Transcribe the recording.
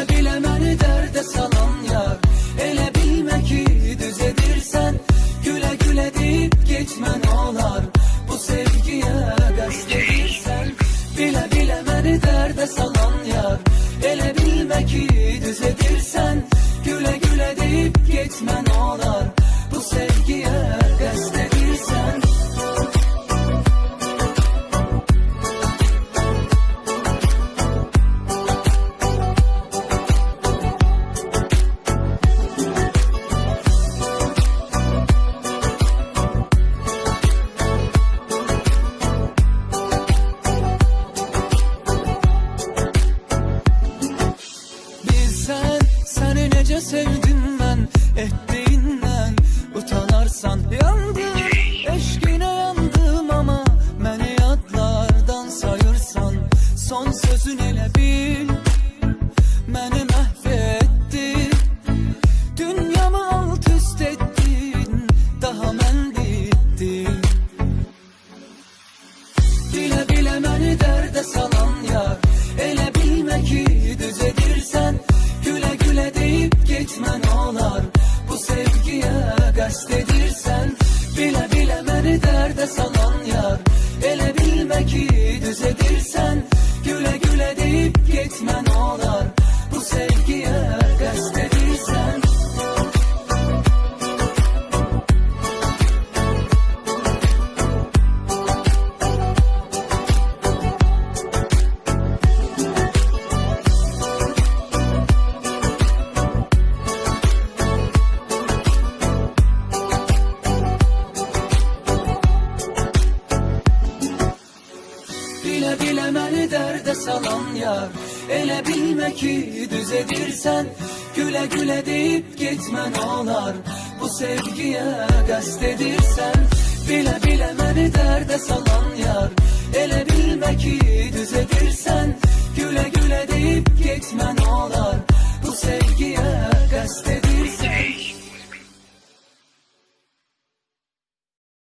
Bile bile məni dərdə salan yar, elə bilmə ki düz edirsən. Gülə gülə deyib getmə nə olar, bu sevgiyə qəsd edirsən. Bile bile məni dərdə salan yar, elə bilmə ki düz edirsən. Gülə gülə deyib getmə nə olar, bu sevgiyə qəsd edirsən. Səni necə sevdim mən, etdiyindən utanarsan. Yandım, eşqinə yandım ama məni yadlardan sayırsan. Son sözün elə bil, məni məhv etdi. Dünyamı alt üst etdin, daha mən bitdim. Bilə bilə məni dərdə salan yar, elə bilmə ki düz edirsən. Gülə gülə deyib getmə nə olar, bu sevgiyə qəsd edirsən. Bilə bilə məni dərdə salan yar, elə bilmə ki düz edirsən. Gülə gülə deyib getmə nə olar, bu sevgiyə qəsd edirsən. Bile bile məni dərdə salan yar, elə bilmə ki düz edirsən. Gülə gülə deyib getmə nə olar, bu sevgiyə qəsd edirsən. Bilə bilə məni dərdə salan yar, elə bilmə ki düz edirsən. Gülə gülə deyib getmə nə olar.